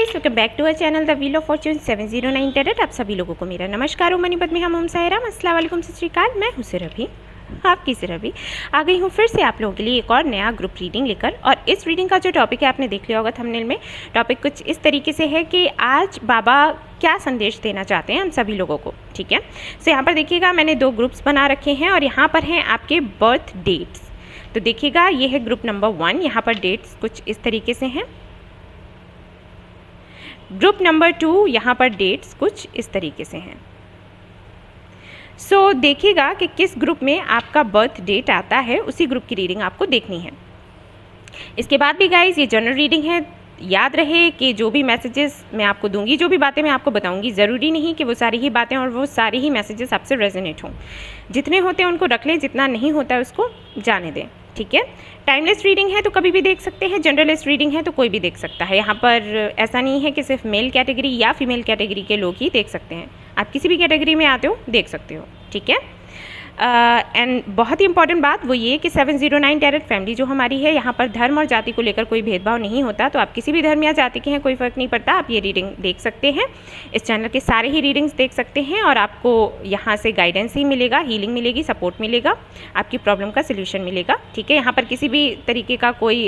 Guys, welcome back to our channel the wheel of fortune 709 tarot. आप सभी लोगों को मेरा नमस्कार। मनी पद्मी हम सायराम, अस्सलाम वालेकुम, सत श्री अकाल। मैं हूं सिरभी, आपकी सिरभी आ गई हूं फिर से आप लोगों के लिए एक और नया ग्रुप रीडिंग लेकर। और इस रीडिंग का जो टॉपिक है आपने देख लिया होगा थंबनेल में। टॉपिक कुछ इस तरीके से है कि आज बाबा क्या संदेश देना चाहते हैं हम सभी लोगों को। ठीक है, सो यहाँ पर देखिएगा मैंने 2 ग्रुप्स बना रखे हैं और यहाँ पर हैं आपके बर्थ डेट्स। तो देखिएगा ये है ग्रुप नंबर 1। यहाँ पर डेट्स कुछ इस तरीके से हैं। ग्रुप नंबर 2 यहाँ पर डेट्स कुछ इस तरीके से हैं। सो देखिएगा कि किस ग्रुप में आपका बर्थ डेट आता है, उसी ग्रुप की रीडिंग आपको देखनी है। इसके बाद भी गाइज ये जनरल रीडिंग है। याद रहे कि जो भी मैसेजेस मैं आपको दूंगी, जो भी बातें मैं आपको बताऊंगी, ज़रूरी नहीं कि वो सारी ही बातें और वो सारी ही मैसेजेस आपसे रेजोनेट हों। जितने होते हैं उनको रख लें, जितना नहीं होता है उसको जाने दें। ठीक है, टाइमलेस रीडिंग है तो कभी भी देख सकते हैं, जनरलिस्ट रीडिंग है तो कोई भी देख सकता है। यहाँ पर ऐसा नहीं है कि सिर्फ मेल कैटेगरी या फीमेल कैटेगरी के लोग ही देख सकते हैं। आप किसी भी कैटेगरी में आते हो देख सकते हो। ठीक है, एंड बहुत ही इंपॉर्टेंट बात वो ये कि 709 टैरेट फैमिली जो हमारी है, यहाँ पर धर्म और जाति को लेकर कोई भेदभाव नहीं होता। तो आप किसी भी धर्म या जाति के हैं, कोई फ़र्क नहीं पड़ता, आप ये रीडिंग देख सकते हैं। इस चैनल के सारे ही रीडिंग्स देख सकते हैं और आपको यहाँ से गाइडेंस ही मिलेगा, हीलिंग मिलेगी, सपोर्ट मिलेगा, आपकी प्रॉब्लम का सोल्यूशन मिलेगा। ठीक है, यहाँ पर किसी भी तरीके का कोई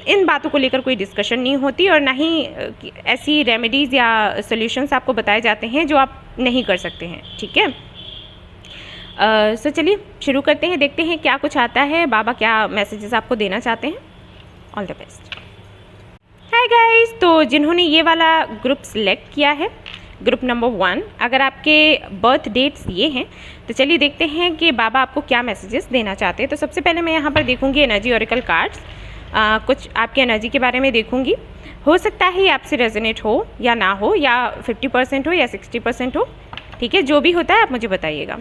इन बातों को लेकर कोई डिस्कशन नहीं होती और ना ही ऐसी रेमेडीज़ या सोल्यूशंस आपको बताए जाते हैं जो आप नहीं कर सकते हैं। ठीक है, सो चलिए शुरू करते हैं, देखते हैं क्या कुछ आता है, बाबा क्या मैसेजेस आपको देना चाहते हैं। All the best. Hi guys, तो जिन्होंने ये वाला ग्रुप सिलेक्ट किया है, ग्रुप नंबर 1, अगर आपके बर्थ डेट्स ये हैं तो चलिए देखते हैं कि बाबा आपको क्या मैसेजेस देना चाहते हैं। तो सबसे पहले मैं यहाँ पर देखूँगी एनर्जी ऑरेकल कार्ड्स, कुछ आपकी एनर्जी के बारे में देखूँगी। हो सकता है ये आपसे रेजोनेट हो या ना हो, या 50% हो या 60% हो। ठीक है, जो भी होता है आप मुझे बताइएगा।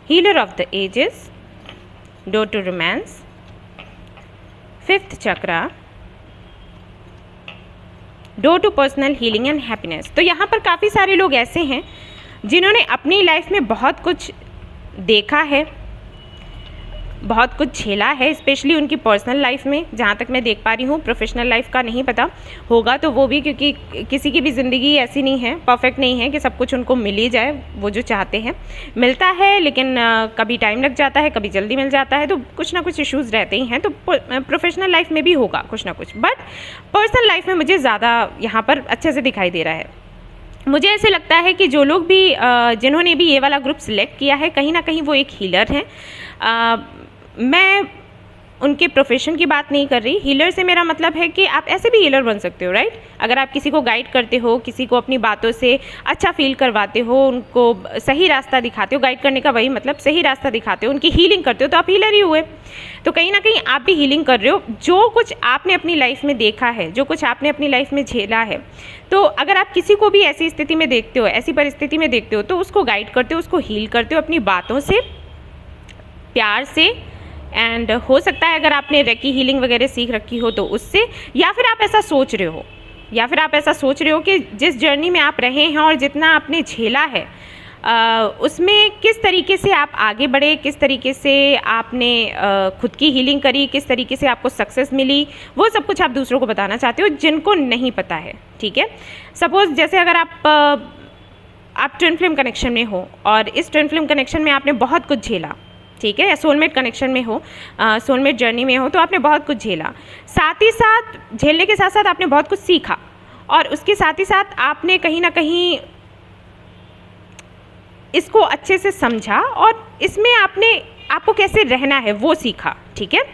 Healer of the ages, door to romance, 5th chakra, door to personal healing and happiness। तो यहाँ पर काफ़ी सारे लोग ऐसे हैं जिन्होंने अपनी लाइफ में बहुत कुछ देखा है, बहुत कुछ झेला है, स्पेशली उनकी पर्सनल लाइफ में, जहाँ तक मैं देख पा रही हूँ। प्रोफेशनल लाइफ का नहीं पता होगा तो वो भी, क्योंकि किसी की भी ज़िंदगी ऐसी नहीं है, परफेक्ट नहीं है कि सब कुछ उनको मिल ही जाए। वो जो चाहते हैं मिलता है, लेकिन कभी टाइम लग जाता है, कभी जल्दी मिल जाता है, तो कुछ ना कुछ इश्यूज़ रहते ही हैं। तो प्रोफेशनल लाइफ में भी होगा कुछ ना कुछ, बट पर्सनल लाइफ में मुझे ज़्यादा यहाँ पर अच्छे से दिखाई दे रहा है। मुझे ऐसे लगता है कि जो लोग भी जिन्होंने भी ये वाला ग्रुप सिलेक्ट किया है, कहीं ना कहीं वो एक हीलर हैं। मैं उनके प्रोफेशन की बात नहीं कर रही। हीलर से मेरा मतलब है कि आप ऐसे भी हीलर बन सकते हो, राइट। अगर आप किसी को गाइड करते हो, किसी को अपनी बातों से अच्छा फील करवाते हो, उनको सही रास्ता दिखाते हो, गाइड करने का वही मतलब सही रास्ता दिखाते हो, उनकी हीलिंग करते हो, तो आप हीलर ही हुए। तो कहीं ना कहीं आप भी हीलिंग कर रहे हो। जो कुछ आपने अपनी लाइफ में देखा है, जो कुछ आपने अपनी लाइफ में झेला है, तो अगर आप किसी को भी ऐसी स्थिति में देखते हो, ऐसी परिस्थिति में देखते हो, तो उसको गाइड करते हो, उसको हील करते हो अपनी बातों से, प्यार से। एंड हो सकता है अगर आपने रेकी हीलिंग वगैरह सीख रखी हो तो उससे, या फिर आप ऐसा सोच रहे हो कि जिस जर्नी में आप रहे हैं और जितना आपने झेला है, उसमें किस तरीके से आप आगे बढ़े, किस तरीके से आपने खुद की हीलिंग करी, किस तरीके से आपको सक्सेस मिली, वो सब कुछ आप दूसरों को बताना चाहते हो जिनको नहीं पता है। ठीक है, सपोज़ जैसे अगर आप ट्विन फ्लेम कनेक्शन में हो और इस ट्विन फ्लेम कनेक्शन में आपने बहुत कुछ झेला, ठीक है, या सोलमेट कनेक्शन में हो, सोलमेट जर्नी में हो, तो आपने बहुत कुछ झेला। साथ ही साथ झेलने के साथ साथ आपने बहुत कुछ सीखा, और उसके साथ ही साथ आपने कहीं ना कहीं इसको अच्छे से समझा और इसमें आपको कैसे रहना है वो सीखा। ठीक है,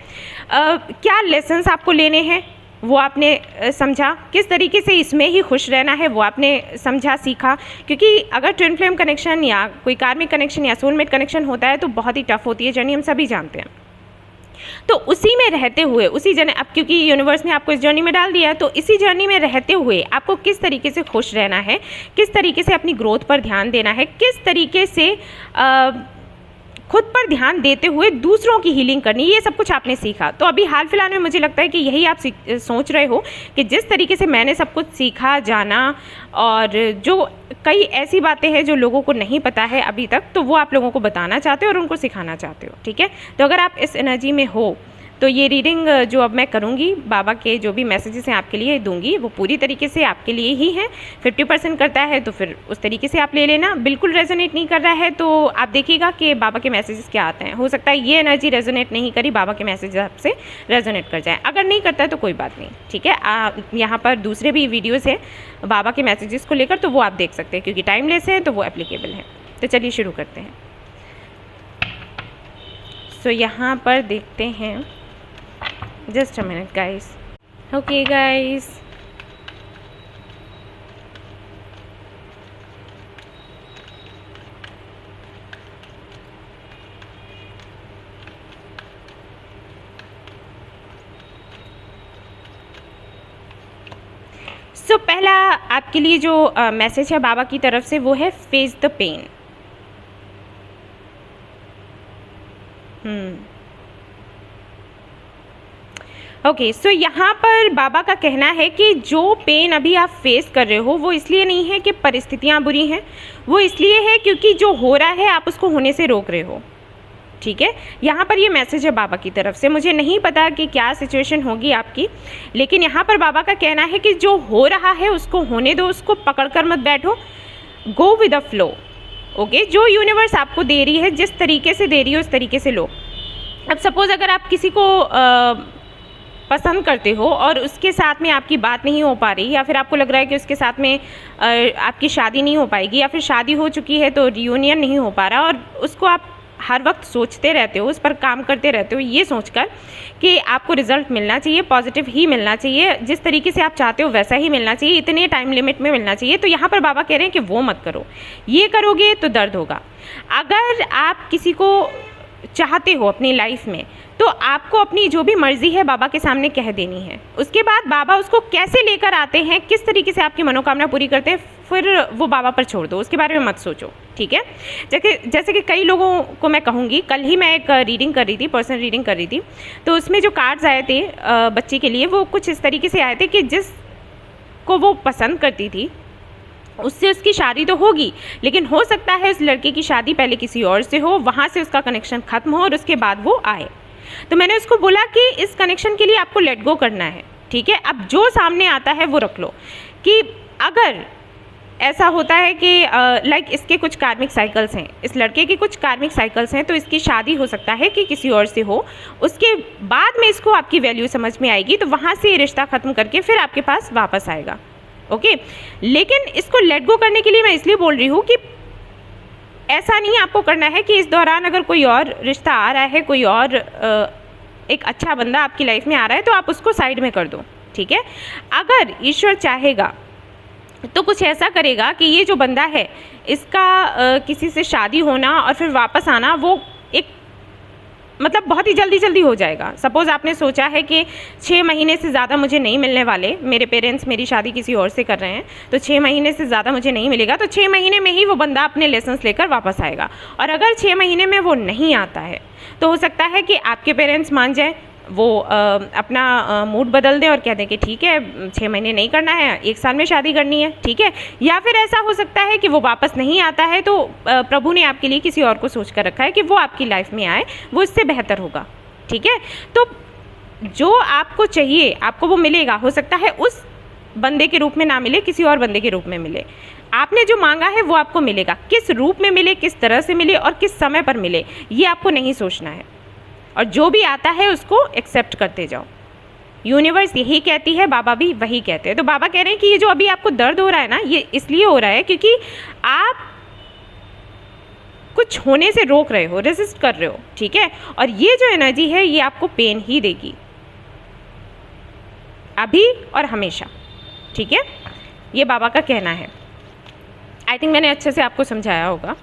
क्या लेसन्स आपको लेने हैं वो आपने समझा, किस तरीके से इसमें ही खुश रहना है वो आपने समझा, सीखा। क्योंकि अगर ट्विन फ्लेम कनेक्शन या कोई कार्मिक कनेक्शन या सोलमेट कनेक्शन होता है तो बहुत ही टफ होती है जर्नी, हम सभी जानते हैं। तो उसी में रहते हुए, उसी जर्नी, अब क्योंकि यूनिवर्स ने आपको इस जर्नी में डाल दिया, तो इसी जर्नी में रहते हुए आपको किस तरीके से खुश रहना है, किस तरीके से अपनी ग्रोथ पर ध्यान देना है, किस तरीके से खुद पर ध्यान देते हुए दूसरों की हीलिंग करनी, ये सब कुछ आपने सीखा। तो अभी हाल फिलहाल में मुझे लगता है कि यही आप सोच रहे हो कि जिस तरीके से मैंने सब कुछ सीखा, जाना, और जो कई ऐसी बातें हैं जो लोगों को नहीं पता है अभी तक, तो वो आप लोगों को बताना चाहते हो और उनको सिखाना चाहते हो। ठीक है, तो अगर आप इस एनर्जी में हो तो ये रीडिंग जो अब मैं करूँगी, बाबा के जो भी मैसेजेस हैं आपके लिए दूंगी, वो पूरी तरीके से आपके लिए ही हैं। 50% करता है तो फिर उस तरीके से आप ले लेना। बिल्कुल रेजोनेट नहीं कर रहा है तो आप देखिएगा कि बाबा के मैसेजेस क्या आते हैं। हो सकता है ये एनर्जी रेजोनेट नहीं करी, बाबा के मैसेज आपसे रेजोनेट कर जाए। अगर नहीं करता है तो कोई बात नहीं, ठीक है। यहाँ पर दूसरे भी वीडियोज़ हैं बाबा के मैसेजेस को लेकर, तो वो आप देख सकते हैं, क्योंकि टाइमलेस है तो वो एप्लीकेबल है। तो चलिए शुरू करते हैं। सो यहाँ पर देखते हैं, just a minute guys. Okay guys, सो पहला आपके लिए जो मैसेज है बाबा की तरफ से वो है फेस द पेन। ओके, सो यहाँ पर बाबा का कहना है कि जो पेन अभी आप फेस कर रहे हो वो इसलिए नहीं है कि परिस्थितियाँ बुरी हैं, वो इसलिए है क्योंकि जो हो रहा है आप उसको होने से रोक रहे हो। ठीक है, यहाँ पर ये मैसेज है बाबा की तरफ से। मुझे नहीं पता कि क्या सिचुएशन होगी आपकी, लेकिन यहाँ पर बाबा का कहना है कि जो हो रहा है उसको होने दो, उसको पकड़ कर मत बैठो, go with the flow. Okay, जो यूनिवर्स आपको दे रही है, जिस तरीके से दे रही है उस तरीके से लो। अब सपोज़ अगर आप किसी को पसंद करते हो और उसके साथ में आपकी बात नहीं हो पा रही, या फिर आपको लग रहा है कि उसके साथ में आपकी शादी नहीं हो पाएगी, या फिर शादी हो चुकी है तो रियूनियन नहीं हो पा रहा, और उसको आप हर वक्त सोचते रहते हो, उस पर काम करते रहते हो, ये सोचकर कि आपको रिजल्ट मिलना चाहिए, पॉजिटिव ही मिलना चाहिए, जिस तरीके से आप चाहते हो वैसा ही मिलना चाहिए, इतने टाइम लिमिट में मिलना चाहिए। तो यहाँ पर बाबा कह रहे हैं कि वो मत करो, ये करोगे तो दर्द होगा। अगर आप किसी को चाहते हो अपनी लाइफ में, तो आपको अपनी जो भी मर्जी है बाबा के सामने कह देनी है। उसके बाद बाबा उसको कैसे लेकर आते हैं, किस तरीके से आपकी मनोकामना पूरी करते हैं, फिर वो बाबा पर छोड़ दो, उसके बारे में मत सोचो। ठीक है, जैसे कि कई लोगों को मैं कहूँगी, कल ही मैं एक रीडिंग कर रही थी, पर्सनल रीडिंग कर रही थी, तो उसमें जो कार्ड्स आए थे बच्चे के लिए, वो कुछ इस तरीके से आए थे कि जिसको वो पसंद करती थी उससे उसकी शादी तो होगी, लेकिन हो सकता है उस लड़के की शादी पहले किसी और से हो, वहाँ से उसका कनेक्शन ख़त्म हो और उसके बाद वो आए। तो मैंने उसको बोला कि इस कनेक्शन के लिए आपको लेट गो करना है। ठीक है, अब जो सामने आता है वो रख लो। कि अगर ऐसा होता है कि लाइक इसके कुछ कार्मिक साइकिल्स हैं, इस लड़के के कुछ कार्मिक साइकिल्स हैं, तो इसकी शादी हो सकता है कि किसी और से हो, उसके बाद में इसको आपकी वैल्यू समझ में आएगी, तो वहाँ से रिश्ता ख़त्म करके फिर आपके पास वापस आएगा। ओके, लेकिन इसको लेट गो करने के लिए मैं इसलिए बोल रही हूँ कि ऐसा नहीं आपको करना है कि इस दौरान अगर कोई और रिश्ता आ रहा है, कोई और एक अच्छा बंदा आपकी लाइफ में आ रहा है, तो आप उसको साइड में कर दो। ठीक है, अगर ईश्वर चाहेगा तो कुछ ऐसा करेगा कि ये जो बंदा है इसका किसी से शादी होना और फिर वापस आना, वो एक मतलब बहुत ही जल्दी हो जाएगा। सपोज़ आपने सोचा है कि 6 महीने से ज़्यादा मुझे नहीं मिलने वाले, मेरे पेरेंट्स मेरी शादी किसी और से कर रहे हैं, तो 6 महीने से ज़्यादा मुझे नहीं मिलेगा, तो 6 महीने में ही वो बंदा अपने लेसन्स लेकर वापस आएगा। और अगर 6 महीने में वो नहीं आता है तो हो सकता है कि आपके पेरेंट्स मान जाए, वो अपना मूड बदल दें और कह दें कि ठीक है 6 महीने नहीं करना है, 1 साल में शादी करनी है। ठीक है, या फिर ऐसा हो सकता है कि वो वापस नहीं आता है, तो प्रभु ने आपके लिए किसी और को सोच कर रखा है कि वो आपकी लाइफ में आए, वो इससे बेहतर होगा। ठीक है, तो जो आपको चाहिए आपको वो मिलेगा। हो सकता है उस बंदे के रूप में ना मिले, किसी और बंदे के रूप में मिले। आपने जो मांगा है वो आपको मिलेगा, किस रूप में मिले, किस तरह से मिले और किस समय पर मिले, ये आपको नहीं सोचना है। और जो भी आता है उसको एक्सेप्ट करते जाओ। यूनिवर्स यही कहती है, बाबा भी वही कहते हैं। तो बाबा कह रहे हैं कि ये जो अभी आपको दर्द हो रहा है ना, ये इसलिए हो रहा है क्योंकि आप कुछ होने से रोक रहे हो, रेजिस्ट कर रहे हो। ठीक है, और ये जो एनर्जी है ये आपको पेन ही देगी, अभी और हमेशा। ठीक है, ये बाबा का कहना है। आई थिंक मैंने अच्छे से आपको समझाया होगा।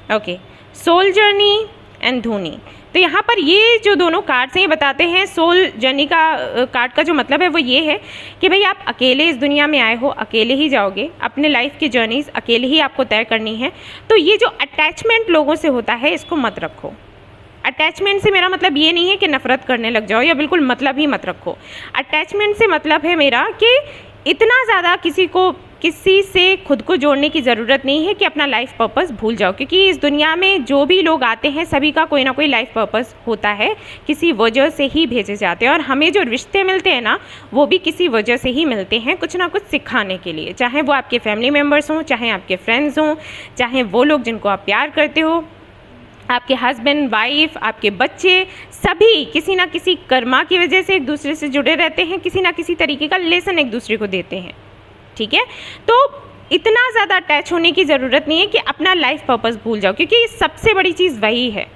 Okay, soul journey and Dhoni. तो यहाँ पर ये जो दोनों कार्ड्स हैं ये बताते हैं सोल जर्नी का कार्ड का जो मतलब है वो ये है कि भाई आप अकेले इस दुनिया में आए हो, अकेले ही जाओगे, अपने लाइफ की जर्नीज अकेले ही आपको तय करनी है। तो ये जो अटैचमेंट लोगों से होता है इसको मत रखो। अटैचमेंट से मेरा मतलब ये नहीं है कि नफरत करने लग जाओ या बिल्कुल मतलब ही मत रखो। अटैचमेंट से मतलब है मेरा कि इतना ज़्यादा किसी से खुद को जोड़ने की ज़रूरत नहीं है कि अपना लाइफ पर्पस भूल जाओ, क्योंकि इस दुनिया में जो भी लोग आते हैं सभी का कोई ना कोई लाइफ पर्पस होता है, किसी वजह से ही भेजे जाते हैं। और हमें जो रिश्ते मिलते हैं ना वो भी किसी वजह से ही मिलते हैं, कुछ ना कुछ सिखाने के लिए, चाहे वो आपके फैमिली मेम्बर्स हों, चाहे आपके फ्रेंड्स हों, चाहे वो लोग जिनको आप प्यार करते हो, आपके हस्बैंड वाइफ, आपके बच्चे, सभी किसी ना किसी कर्मा की वजह से एक दूसरे से जुड़े रहते हैं, किसी ना किसी तरीके का लेसन एक दूसरे को देते हैं। ठीक है, तो इतना ज़्यादा अटैच होने की ज़रूरत नहीं है कि अपना लाइफ पर्पस भूल जाओ, क्योंकि सबसे बड़ी चीज़ वही है।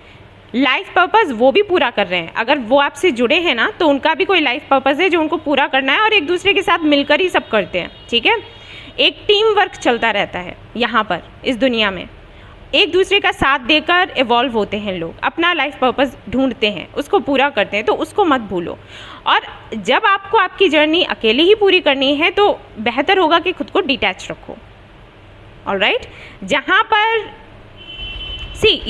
लाइफ पर्पस वो भी पूरा कर रहे हैं, अगर वो आपसे जुड़े हैं ना तो उनका भी कोई लाइफ पर्पस है जो उनको पूरा करना है, और एक दूसरे के साथ मिलकर ही सब करते हैं। ठीक है, एक टीम वर्क चलता रहता है यहाँ पर इस दुनिया में, एक दूसरे का साथ देकर इवॉल्व होते हैं लोग, अपना लाइफ पर्पस ढूंढते हैं, उसको पूरा करते हैं, तो उसको मत भूलो। और जब आपको आपकी जर्नी अकेले ही पूरी करनी है तो बेहतर होगा कि खुद को डिटैच रखो। ऑलराइट, जहाँ पर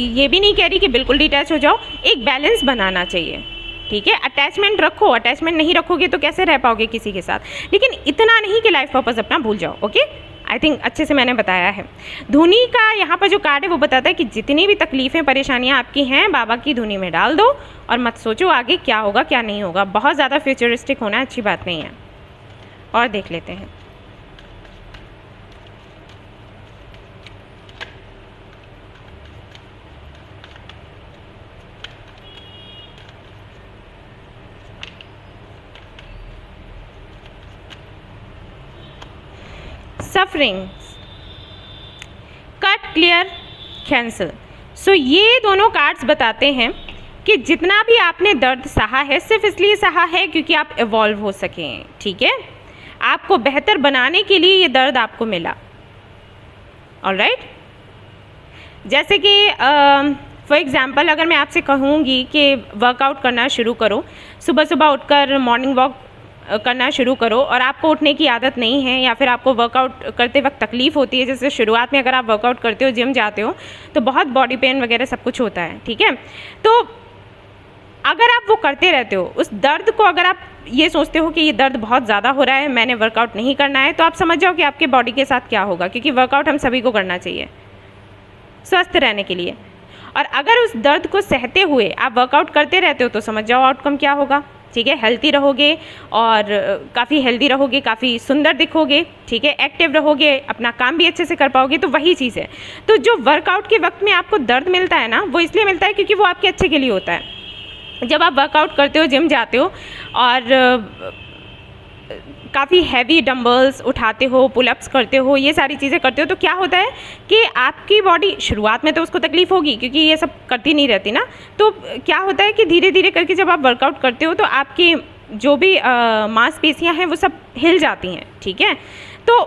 ये भी नहीं कह रही कि बिल्कुल डिटैच हो जाओ, एक बैलेंस बनाना चाहिए। ठीक है, अटैचमेंट रखो, अटैचमेंट नहीं रखोगे तो कैसे रह पाओगे किसी के साथ, लेकिन इतना नहीं कि लाइफ पर्पस अपना भूल जाओ। ओके, आई थिंक अच्छे से मैंने बताया है। धुनी का यहाँ पर जो कार्ड है वो बताता है कि जितनी भी तकलीफ़ें परेशानियाँ आपकी हैं बाबा की धुनी में डाल दो और मत सोचो आगे क्या होगा क्या नहीं होगा। बहुत ज़्यादा फ्यूचरिस्टिक होना अच्छी बात नहीं है। और देख लेते हैं। Suffering, cut, clear, cancel. So ये दोनों कार्ड्स बताते हैं कि जितना भी आपने दर्द सहा है सिर्फ इसलिए सहा है क्योंकि आप इवॉल्व हो सकें। ठीक है, आपको बेहतर बनाने के लिए ये दर्द आपको मिला। ऑलराइट, जैसे कि फॉर एग्ज़ाम्पल अगर मैं आपसे कहूँगी कि वर्कआउट करना शुरू करो, सुबह सुबह उठकर मॉर्निंग वॉक करना शुरू करो, और आपको उठने की आदत नहीं है या फिर आपको वर्कआउट करते वक्त तकलीफ़ होती है, जैसे शुरुआत में अगर आप वर्कआउट करते हो, जिम जाते हो तो बहुत बॉडी पेन वगैरह सब कुछ होता है। ठीक है, तो अगर आप वो करते रहते हो, उस दर्द को अगर आप ये सोचते हो कि ये दर्द बहुत ज़्यादा हो रहा है, मैंने वर्कआउट नहीं करना है, तो आप समझ जाओ कि आपके बॉडी के साथ क्या होगा, क्योंकि वर्कआउट हम सभी को करना चाहिए स्वस्थ रहने के लिए। और अगर उस दर्द को सहते हुए आप वर्कआउट करते रहते हो तो समझ जाओ आउटकम क्या होगा। ठीक है, हेल्थी रहोगे और काफ़ी हेल्दी रहोगे, काफ़ी सुंदर दिखोगे। ठीक है, एक्टिव रहोगे, अपना काम भी अच्छे से कर पाओगे। तो वही चीज़ है। तो जो वर्कआउट के वक्त में आपको दर्द मिलता है ना, वो इसलिए मिलता है क्योंकि वो आपके अच्छे के लिए होता है। जब आप वर्कआउट करते हो, जिम जाते हो और काफ़ी हैवी डंबल्स उठाते हो, पुलअप्स करते हो, ये सारी चीज़ें करते हो, तो क्या होता है कि आपकी बॉडी शुरुआत में तो उसको तकलीफ़ होगी क्योंकि ये सब करती नहीं रहती ना। तो क्या होता है कि धीरे धीरे करके जब आप वर्कआउट करते हो तो आपकी जो भी मांसपेशियां हैं वो सब हिल जाती हैं। ठीक है, तो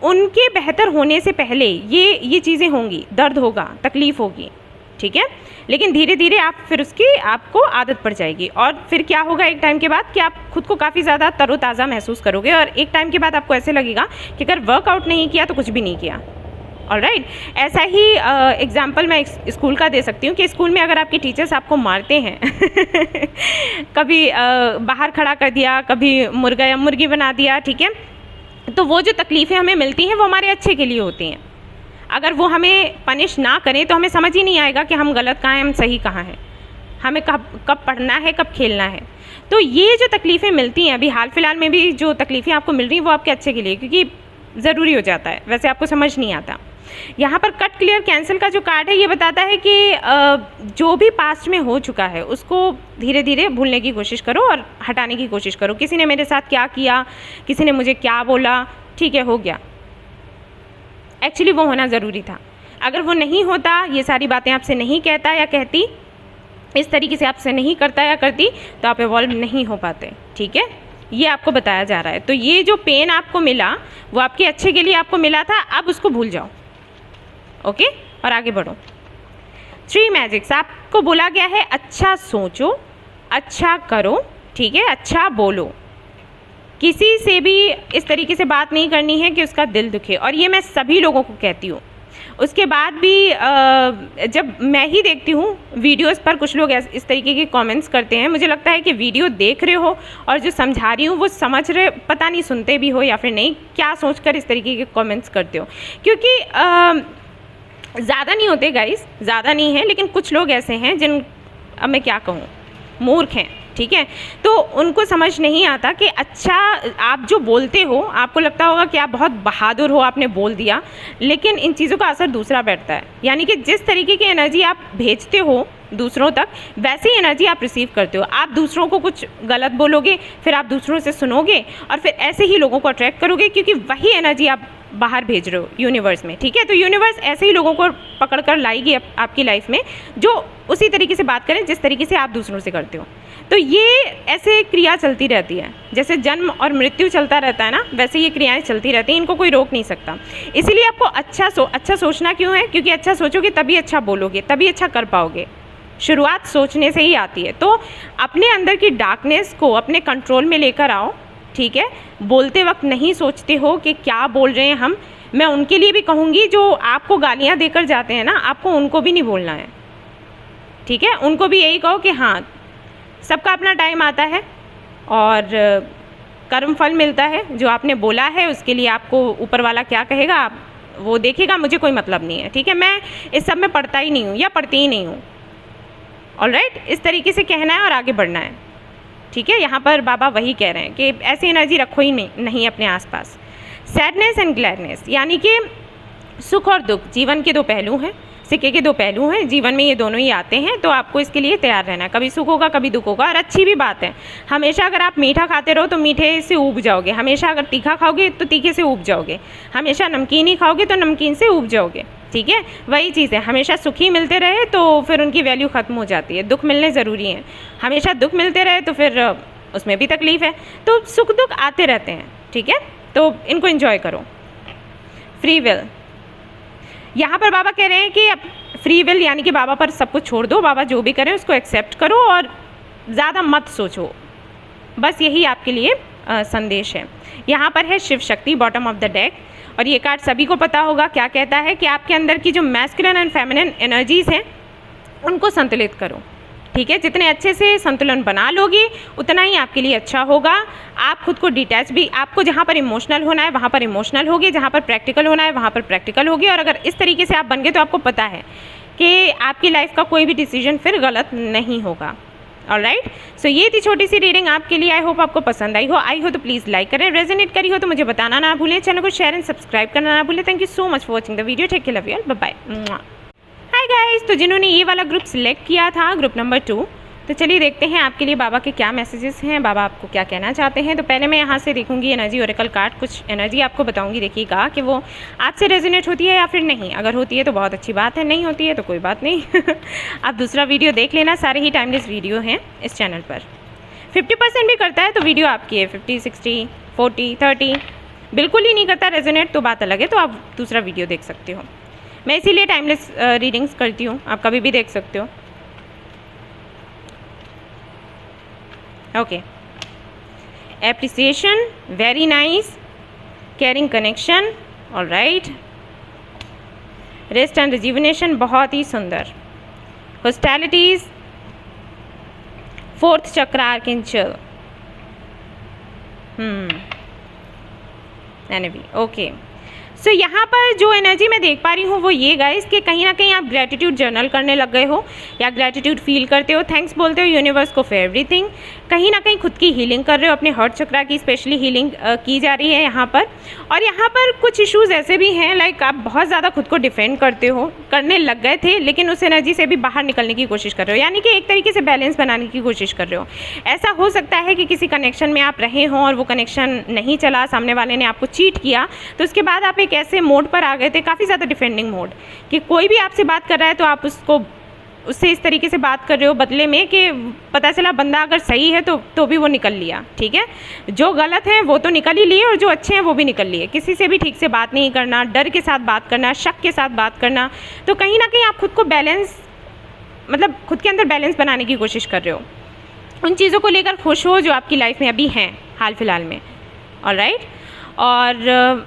उनके बेहतर होने से पहले ये चीज़ें होंगी, दर्द होगा, तकलीफ़ होगी। ठीक है, लेकिन धीरे धीरे आप फिर उसकी आपको आदत पड़ जाएगी, और फिर क्या होगा एक टाइम के बाद कि आप खुद को काफ़ी ज़्यादा तरोताज़ा महसूस करोगे, और एक टाइम के बाद आपको ऐसे लगेगा कि अगर वर्कआउट नहीं किया तो कुछ भी नहीं किया। ऑलराइट, ऐसा ही एग्जाम्पल मैं स्कूल का दे सकती हूँ कि स्कूल में अगर आपके टीचर्स आपको मारते हैं कभी बाहर खड़ा कर दिया, कभी मुर्गा या मुर्गी बना दिया, ठीक है, तो वो जो तकलीफ़ें हमें मिलती हैं वो हमारे अच्छे के लिए होती हैं। अगर वो हमें पनिश ना करें तो हमें समझ ही नहीं आएगा कि हम गलत कहाँ हैं, हम सही कहाँ हैं, हमें कब पढ़ना है, कब खेलना है। तो ये जो तकलीफ़ें मिलती हैं, अभी हाल फिलहाल में भी जो तकलीफ़ें आपको मिल रही हैं वो आपके अच्छे के लिए, क्योंकि ज़रूरी हो जाता है, वैसे आपको समझ नहीं आता। यहाँ पर कट, क्लियर, कैंसिल का जो कार्ड है ये बताता है कि जो भी पास्ट में हो चुका है उसको धीरे धीरे भूलने की कोशिश करो और हटाने की कोशिश करो। किसी ने मेरे साथ क्या किया, किसी ने मुझे क्या बोला, ठीक है, हो गया, एक्चुअली वो होना ज़रूरी था। अगर वो नहीं होता, ये सारी बातें आपसे नहीं कहता या कहती, इस तरीके से आपसे नहीं करता या करती, तो आप इवॉल्व नहीं हो पाते। ठीक है, ये आपको बताया जा रहा है। तो ये जो पेन आपको मिला वो आपके अच्छे के लिए आपको मिला था, अब उसको भूल जाओ। ओके, और आगे बढ़ो। 3 मैजिक्स आपको बोला गया है, अच्छा सोचो, अच्छा करो, ठीक है, अच्छा बोलो, किसी से भी इस तरीके से बात नहीं करनी है कि उसका दिल दुखे। और ये मैं सभी लोगों को कहती हूँ। उसके बाद भी जब मैं ही देखती हूँ वीडियोस पर कुछ लोग इस तरीके के कमेंट्स करते हैं, मुझे लगता है कि वीडियो देख रहे हो और जो समझा रही हूँ वो समझ रहे, पता नहीं सुनते भी हो या फिर नहीं, क्या सोचकर इस तरीके के कमेंट्स करते हो। क्योंकि ज़्यादा नहीं होते गाइस, ज़्यादा नहीं है, लेकिन कुछ लोग ऐसे हैं जिन, अब मैं क्या कहूँ, मूर्ख हैं, ठीक है। तो उनको समझ नहीं आता कि अच्छा आप जो बोलते हो, आपको लगता होगा कि आप बहुत बहादुर हो, आपने बोल दिया, लेकिन इन चीज़ों का असर दूसरा बैठता है। यानी कि जिस तरीके की एनर्जी आप भेजते हो दूसरों तक, वैसी एनर्जी आप रिसीव करते हो। आप दूसरों को कुछ गलत बोलोगे, फिर आप दूसरों से सुनोगे और फिर ऐसे ही लोगों को अट्रैक्ट करोगे, क्योंकि वही एनर्जी आप बाहर भेज रहे हो यूनिवर्स में, ठीक है। तो यूनिवर्स ऐसे ही लोगों को पकड़ कर लाएगी आपकी लाइफ में, जो उसी तरीके से बात करें जिस तरीके से आप दूसरों से करते हो। तो ये ऐसे क्रिया चलती रहती है, जैसे जन्म और मृत्यु चलता रहता है ना, वैसे ये क्रियाएं चलती रहती हैं, इनको कोई रोक नहीं सकता। इसीलिए आपको अच्छा सोचना क्यों है, क्योंकि अच्छा सोचोगे तभी अच्छा बोलोगे, तभी अच्छा कर पाओगे। शुरुआत सोचने से ही आती है। तो अपने अंदर की डार्कनेस को अपने कंट्रोल में लेकर आओ, ठीक है। बोलते वक्त नहीं सोचते हो कि क्या बोल रहे हैं हम। मैं उनके लिए भी कहूँगी जो आपको गालियाँ देकर जाते हैं ना, आपको उनको भी नहीं बोलना है, ठीक है। उनको भी यही कहो कि हाँ, सबका अपना टाइम आता है और कर्म फल मिलता है। जो आपने बोला है उसके लिए आपको ऊपर वाला क्या कहेगा आप वो देखेगा, मुझे कोई मतलब नहीं है, ठीक है। मैं इस सब में पढ़ता ही नहीं हूँ या पढ़ती ही नहीं हूँ। ऑलराइट, इस तरीके से कहना है और आगे बढ़ना है, ठीक है। यहाँ पर बाबा वही कह रहे हैं कि ऐसी एनर्जी रखो ही नहीं अपने आसपास। सैडनेस एंड ग्लैडनेस, यानी कि सुख और दुख जीवन के दो पहलू हैं, सिक्के के दो पहलू हैं, जीवन में ये दोनों ही आते हैं। तो आपको इसके लिए तैयार रहना है, कभी सुख होगा कभी दुख होगा। और अच्छी भी बात है, हमेशा अगर आप मीठा खाते रहो तो मीठे से ऊब जाओगे, हमेशा अगर तीखा खाओगे तो तीखे से ऊब जाओगे, हमेशा नमकीन ही खाओगे तो नमकीन से ऊब जाओगे, ठीक है। वही चीज़ है, हमेशा सुखी मिलते रहे तो फिर उनकी वैल्यू ख़त्म हो जाती है। दुख मिलने ज़रूरी है, हमेशा दुख मिलते रहे तो फिर उसमें भी तकलीफ़ है। तो सुख दुख आते रहते हैं, ठीक है। तो इनको एंजॉय करो। फ्री विल, यहाँ पर बाबा कह रहे हैं कि अब फ्री विल यानी कि बाबा पर सब कुछ छोड़ दो, बाबा जो भी करें उसको एक्सेप्ट करो और ज़्यादा मत सोचो। बस यही आपके लिए संदेश है। यहाँ पर है Shiv Shakti, bottom of the deck, और ये कार्ड सभी को पता होगा क्या कहता है कि आपके अंदर की जो मैस्कुलिन एंड फेमिनिन एनर्जीज़ हैं उनको संतुलित करो, ठीक है। जितने अच्छे से संतुलन बना लोगे उतना ही आपके लिए अच्छा होगा। आप खुद को डिटैच भी, आपको जहाँ पर इमोशनल होना है वहाँ पर इमोशनल होगे, जहाँ पर प्रैक्टिकल होना है वहाँ पर प्रैक्टिकल होगे। और अगर इस तरीके से आप बन गए तो आपको पता है कि आपकी लाइफ का कोई भी डिसीजन फिर गलत नहीं होगा। ऑलराइट, सो ये थी छोटी सी रीडिंग आपके लिए। आई होप आपको पसंद आई हो तो प्लीज़ लाइक करें, रेजोनेट करी हो तो मुझे बताना ना भूलें, चैनल को शेयर एंड सब्सक्राइब करना ना भूलें। Thank you so much for watching the video, take care, love you all, bye bye. Hi guys, तो जिन्होंने ये वाला ग्रुप सिलेक्ट किया था, ग्रुप नंबर 2, तो चलिए देखते हैं आपके लिए बाबा के क्या मैसेजेस हैं, बाबा आपको क्या कहना चाहते हैं। तो पहले मैं यहाँ से देखूंगी एनर्जी ओरेकल कार्ड, कुछ एनर्जी आपको बताऊंगी, देखिएगा कि वो आपसे रेजोनेट होती है या फिर नहीं। अगर होती है तो बहुत अच्छी बात है, नहीं होती है तो कोई बात नहीं आप दूसरा वीडियो देख लेना, सारे ही टाइमलेस वीडियो हैं इस चैनल पर। 50% भी करता है तो वीडियो आपकी है, 50, 60, 40, 30 बिल्कुल ही नहीं करता रेजोनेट तो बात अलग है, तो आप दूसरा वीडियो देख सकते हो। मैं इसीलिए टाइमलेस रीडिंग्स करती हूँ, आप कभी भी देख सकते हो। Okay, appreciation, very nice, caring connection, alright, rest and rejuvenation, बहुत ही सुंदर, हॉस्टैलिटीज, 4th चक्र आर्कएंजल, एनवी। ओके, सो यहाँ पर जो एनर्जी मैं देख पा रही हूँ वो ये गाइस कि कहीं ना कहीं आप ग्रैटिट्यूड जर्नल करने लग गए हो या ग्रैटिट्यूड फील करते हो, थैंक्स बोलते हो यूनिवर्स को फॉर एवरीथिंग। कहीं ना कहीं खुद की हीलिंग कर रहे हो, अपने हार्ट चक्रा की स्पेशली हीलिंग की जा रही है यहाँ पर। और यहाँ पर कुछ इश्यूज़ ऐसे भी हैं, लाइक आप बहुत ज़्यादा खुद को डिफेंड करने लग गए थे, लेकिन उस एनर्जी से भी बाहर निकलने की कोशिश कर रहे हो, यानी कि एक तरीके से बैलेंस बनाने की कोशिश कर रहे हो। ऐसा हो सकता है कि किसी कनेक्शन में आप रहे हों और वो कनेक्शन नहीं चला, सामने वाले ने आपको चीट किया, तो उसके बाद आप एक ऐसे मोड पर आ गए थे, काफ़ी ज़्यादा डिफेंडिंग मोड, कि कोई भी आपसे बात कर रहा है तो आप उससे इस तरीके से बात कर रहे हो बदले में कि पता चला बंदा अगर सही है तो भी वो निकल लिया, ठीक है। जो गलत है वो तो निकल ही लिए और जो अच्छे हैं वो भी निकल लिए। किसी से भी ठीक से बात नहीं करना, डर के साथ बात करना, शक के साथ बात करना, तो कहीं ना कहीं आप खुद को बैलेंस मतलब खुद के अंदर बैलेंस बनाने की कोशिश कर रहे हो, उन चीज़ों को लेकर खुश हो जो आपकी लाइफ में अभी हैं हाल फिलहाल में। ऑलराइट, और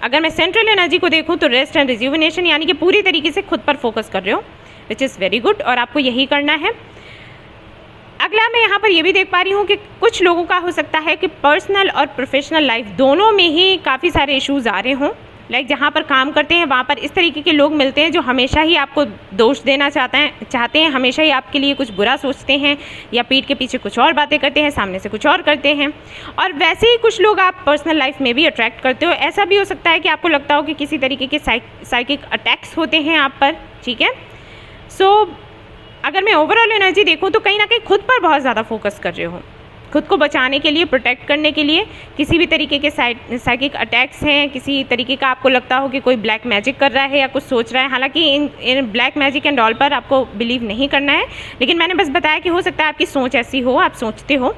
अगर मैं सेंट्रल एनर्जी को देखूं तो रेस्ट एंड रिज्यूविनेशन, यानी कि पूरी तरीके से खुद पर फोकस कर रहे हो, विच इज़ वेरी गुड, और आपको यही करना है। अगला मैं यहाँ पर ये भी देख पा रही हूँ कि कुछ लोगों का हो सकता है कि पर्सनल और प्रोफेशनल लाइफ दोनों में ही काफ़ी सारे इश्यूज़ आ रहे हों। लाइक जहाँ पर काम करते हैं वहाँ पर इस तरीके के लोग मिलते हैं जो हमेशा ही आपको दोष देना चाहते हैं, हमेशा ही आपके लिए कुछ बुरा सोचते हैं, या पीठ के पीछे कुछ और बातें करते हैं, सामने से कुछ और करते हैं। और वैसे ही कुछ लोग आप पर्सनल लाइफ में भी अट्रैक्ट करते हो। ऐसा भी हो सकता है कि आपको लगता हो कि किसी तरीके के साइकिक अटैक्स होते हैं आप पर, ठीक है। सो अगर मैं ओवरऑल एनर्जी देखूँ तो कहीं ना कहीं खुद पर बहुत ज़्यादा फोकस कर रहे हो, खुद को बचाने के लिए, प्रोटेक्ट करने के लिए। किसी भी तरीके के साइकिक अटैक्स हैं, किसी तरीके का आपको लगता हो कि कोई ब्लैक मैजिक कर रहा है या कुछ सोच रहा है। हालांकि इन ब्लैक मैजिक एंड ऑल पर आपको बिलीव नहीं करना है, लेकिन मैंने बस बताया कि हो सकता है आपकी सोच ऐसी हो, आप सोचते हो।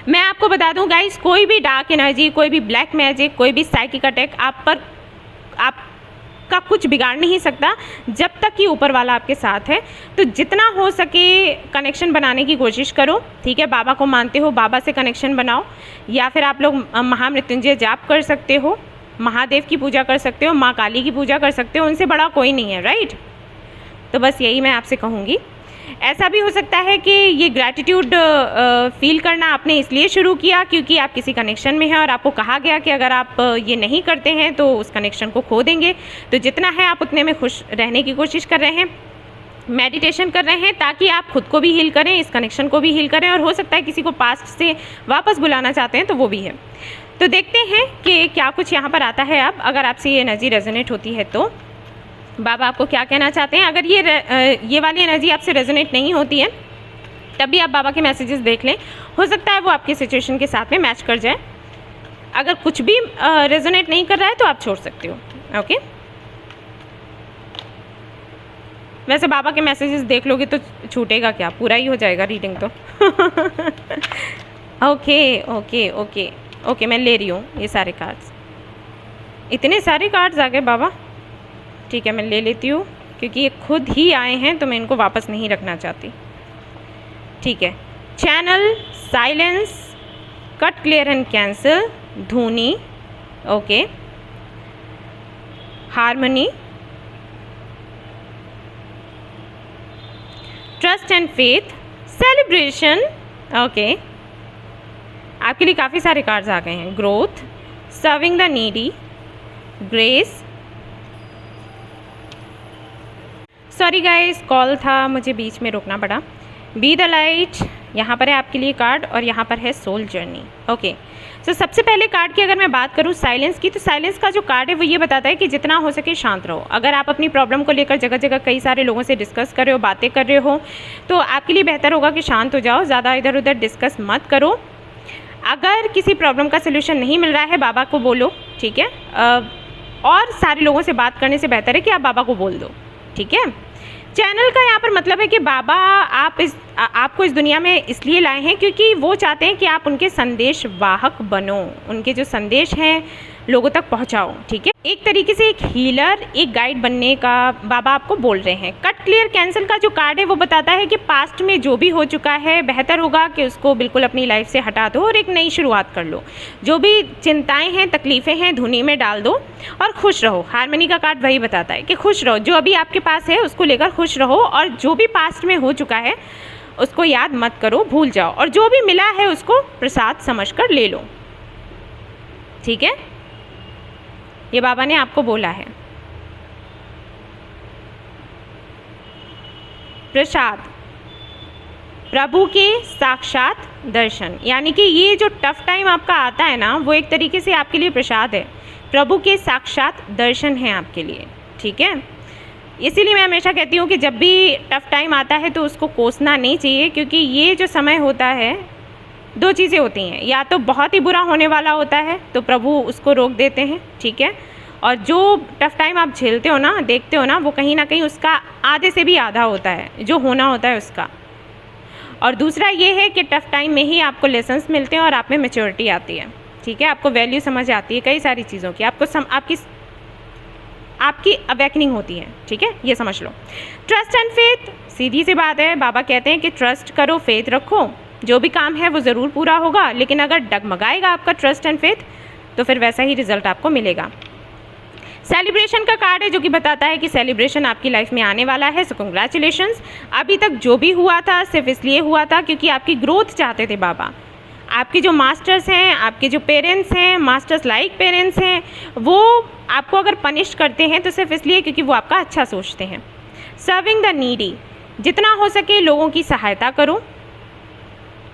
मैं आपको बता दूं गाइस, कोई भी डार्क एनर्जी, कोई भी ब्लैक मैजिक, कोई भी साइकिक अटैक आपका कुछ बिगाड़ नहीं सकता जब तक कि ऊपर वाला आपके साथ है। तो जितना हो सके कनेक्शन बनाने की कोशिश करो, ठीक है। बाबा को मानते हो, बाबा से कनेक्शन बनाओ, या फिर आप लोग महामृत्युंजय जाप कर सकते हो, महादेव की पूजा कर सकते हो, माँ काली की पूजा कर सकते हो, उनसे बड़ा कोई नहीं है, राइट। तो बस यही मैं आपसे कहूँगी। ऐसा भी हो सकता है कि ये ग्रैटिट्यूड फील करना आपने इसलिए शुरू किया क्योंकि आप किसी कनेक्शन में हैं और आपको कहा गया कि अगर आप ये नहीं करते हैं तो उस कनेक्शन को खो देंगे। तो जितना है आप उतने में खुश रहने की कोशिश कर रहे हैं, मेडिटेशन कर रहे हैं ताकि आप खुद को भी हील करें, इस कनेक्शन को भी हील करें, और हो सकता है किसी को पास्ट से वापस बुलाना चाहते हैं तो वो भी है। तो देखते हैं कि क्या कुछ यहाँ पर आता है। अब अगर आपसे ये एनर्जी रेजोनेट होती है तो बाबा आपको क्या कहना चाहते हैं। अगर ये वाली एनर्जी आपसे रेजोनेट नहीं होती है तब भी आप बाबा के मैसेजेस देख लें, हो सकता है वो आपकी सिचुएशन के साथ में मैच कर जाए। अगर कुछ भी रेजोनेट नहीं कर रहा है तो आप छोड़ सकते हो, ओके। वैसे बाबा के मैसेजेस देख लोगे तो छूटेगा क्या, पूरा ही हो जाएगा रीडिंग तो। ओके ओके ओके ओके, मैं ले रही हूँ ये सारे कार्ड्स। इतने सारे कार्ड्स आ गए बाबा, ठीक है मैं ले लेती हूँ क्योंकि ये खुद ही आए हैं तो मैं इनको वापस नहीं रखना चाहती, ठीक है। Channel, silence, cut, clear and cancel, धूनी, okay, harmony, trust and faith, celebration, okay. आपके लिए काफ़ी सारे कार्ड्स आ गए हैं। Growth, serving the needy, grace, sorry guys call था, मुझे बीच में रोकना पड़ा। बी द लाइट, यहाँ पर है आपके लिए कार्ड, और यहाँ पर है सोल जर्नी, ओके। तो सबसे पहले कार्ड की अगर मैं बात करूँ साइलेंस की, तो साइलेंस का जो कार्ड है वो ये बताता है कि जितना हो सके शांत रहो। अगर आप अपनी प्रॉब्लम को लेकर जगह जगह कई सारे लोगों से डिस्कस कर रहे हो, बातें कर रहे हो, तो आपके लिए बेहतर होगा कि शांत हो जाओ, ज़्यादा इधर उधर डिस्कस मत करो। अगर किसी प्रॉब्लम का सोल्यूशन नहीं मिल रहा है बाबा को बोलो, ठीक है। और सारे लोगों से बात करने से बेहतर है कि आप बाबा को बोल दो, ठीक है। चैनल का यहाँ पर मतलब है कि बाबा आपको इस दुनिया में इसलिए लाए हैं क्योंकि वो चाहते हैं कि आप उनके संदेश वाहक बनो, उनके जो संदेश हैं लोगों तक पहुँचाओ, ठीक है। एक तरीके से एक हीलर, एक गाइड बनने का बाबा आपको बोल रहे हैं। कट, क्लियर, कैंसिल का जो कार्ड है वो बताता है कि पास्ट में जो भी हो चुका है बेहतर होगा कि उसको बिल्कुल अपनी लाइफ से हटा दो और एक नई शुरुआत कर लो। जो भी चिंताएं हैं, तकलीफ़ें हैं, धुनी में डाल दो और खुश रहो। हार्मनी का कार्ड वही बताता है कि खुश रहो, जो अभी आपके पास है उसको लेकर खुश रहो, और जो भी पास्ट में हो चुका है उसको याद मत करो, भूल जाओ, और जो भी मिला है उसको प्रसाद समझकर ले लो, ठीक है। ये बाबा ने आपको बोला है। प्रसाद, प्रभु के साक्षात दर्शन, यानी कि ये जो टफ टाइम आपका आता है ना वो एक तरीके से आपके लिए प्रसाद है। प्रभु के साक्षात दर्शन हैं आपके लिए, ठीक है। इसीलिए मैं हमेशा कहती हूँ कि जब भी टफ टाइम आता है तो उसको कोसना नहीं चाहिए, क्योंकि ये जो समय होता है दो चीज़ें होती हैं, या तो बहुत ही बुरा होने वाला होता है तो प्रभु उसको रोक देते हैं, ठीक है। और जो टफ टाइम आप झेलते हो ना, देखते हो ना, वो कहीं ना कहीं उसका आधे से भी आधा होता है जो होना होता है उसका। और दूसरा ये है कि टफ टाइम में ही आपको लेसन्स मिलते हैं और आप में मैच्योरिटी आती है, ठीक है। आपको वैल्यू समझ आती है कई सारी चीज़ों की, आपकी आपकी अवेकनिंग होती है, ठीक है, ये समझ लो। ट्रस्ट एंड फेथ, सीधी सी बात है, बाबा कहते हैं कि ट्रस्ट करो, फेथ रखो, जो भी काम है वो ज़रूर पूरा होगा, लेकिन अगर डगमगाएगा आपका ट्रस्ट एंड फेथ तो फिर वैसा ही रिजल्ट आपको मिलेगा। सेलिब्रेशन का कार्ड है जो कि बताता है कि सेलिब्रेशन आपकी लाइफ में आने वाला है, सो कंग्रेचुलेशंस। अभी तक जो भी हुआ था सिर्फ इसलिए हुआ था क्योंकि आपकी ग्रोथ चाहते थे बाबा। आपके जो मास्टर्स हैं, आपके जो पेरेंट्स हैं, मास्टर्स लाइक पेरेंट्स हैं, वो आपको अगर पनिश करते हैं तो सिर्फ इसलिए क्योंकि वो आपका अच्छा सोचते हैं। सर्विंग द नीडी, जितना हो सके लोगों की सहायता करो,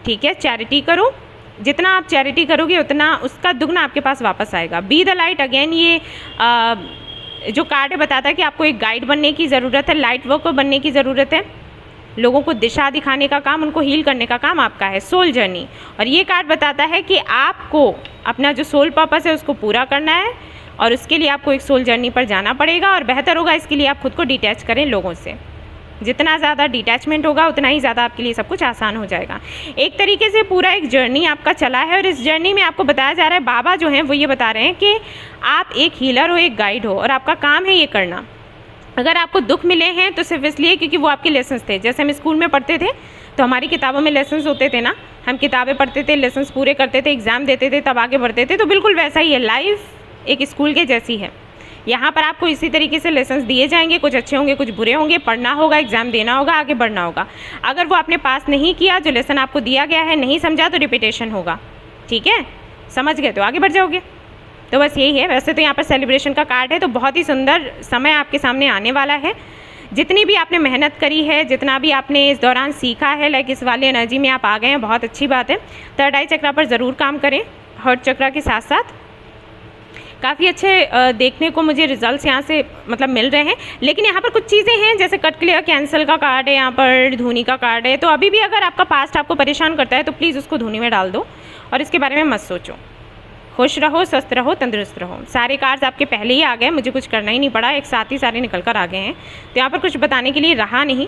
ठीक है, चैरिटी करो। जितना आप चैरिटी करोगे उतना उसका दुगना आपके पास वापस आएगा। बी द लाइट, अगेन ये जो कार्ड है बताता है कि आपको एक गाइड बनने की ज़रूरत है, लाइट वर्कर बनने की ज़रूरत है। लोगों को दिशा दिखाने का काम, उनको हील करने का काम आपका है। सोल जर्नी, और ये कार्ड बताता है कि आपको अपना जो सोल पर्पस है उसको पूरा करना है और उसके लिए आपको एक सोल जर्नी पर जाना पड़ेगा और बेहतर होगा इसके लिए आप खुद को डिटैच करें लोगों से। जितना ज़्यादा डिटैचमेंट होगा उतना ही ज़्यादा आपके लिए सब कुछ आसान हो जाएगा। एक तरीके से पूरा एक जर्नी आपका चला है और इस जर्नी में आपको बताया जा रहा है, बाबा जो हैं वो ये बता रहे हैं कि आप एक हीलर हो, एक गाइड हो और आपका काम है ये करना। अगर आपको दुख मिले हैं तो सिर्फ इसलिए क्योंकि वो आपके लेसन्स थे। जैसे हम स्कूल में पढ़ते थे तो हमारी किताबों में लेसन्स होते थे ना, हम किताबें पढ़ते थे, लेसन्स पूरे करते थे, एग्ज़ाम देते थे, तब आगे बढ़ते थे। तो बिल्कुल वैसा ही है, लाइफ एक स्कूल के जैसी है। यहाँ पर आपको इसी तरीके से लेसन्स दिए जाएंगे, कुछ अच्छे होंगे, कुछ बुरे होंगे, पढ़ना होगा, एग्ज़ाम देना होगा, आगे बढ़ना होगा। अगर वो आपने पास नहीं किया, जो लेसन आपको दिया गया है नहीं समझा, तो रिपीटेशन होगा, ठीक है, समझ गए तो आगे बढ़ जाओगे। तो बस यही है। वैसे तो यहाँ पर सेलिब्रेशन का कार्ड है, तो बहुत ही सुंदर समय आपके सामने आने वाला है। जितनी भी आपने मेहनत करी है, जितना भी आपने इस दौरान सीखा है, लाइक इस वाले एनर्जी में आप आ गए हैं, बहुत अच्छी बात है। थर्ड आई चक्रा पर ज़रूर काम करें, हर्ट चक्रा के साथ साथ। काफ़ी अच्छे देखने को मुझे रिजल्ट्स यहाँ से मतलब मिल रहे हैं, लेकिन यहाँ पर कुछ चीज़ें हैं जैसे कट क्लियर कैंसिल का कार्ड है, यहाँ पर धूनी का कार्ड है। तो अभी भी अगर आपका पास्ट आपको परेशान करता है तो प्लीज़ उसको धूनी में डाल दो और इसके बारे में मत सोचो। खुश रहो, स्वस्थ रहो, तंदुरुस्त रहो। सारे कार्ड्स आपके पहले ही आ गए, मुझे कुछ करना ही नहीं पड़ा, एक साथ ही सारे निकल कर आ गए हैं। तो यहाँ पर कुछ बताने के लिए रहा नहीं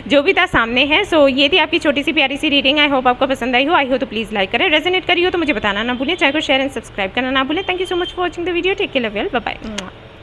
जो भी था सामने है। सो ये थी आपकी छोटी सी प्यारी सी रीडिंग। आई होप आपको पसंद आई हो तो प्लीज़ लाइक करें, रेजोनेट करी हो तो मुझे बताना ना भूलें, चैनल को शेयर एंड सब्सक्राइब करना ना भूलें। Thank you so much for watching the video. Take care, love you all, bye bye.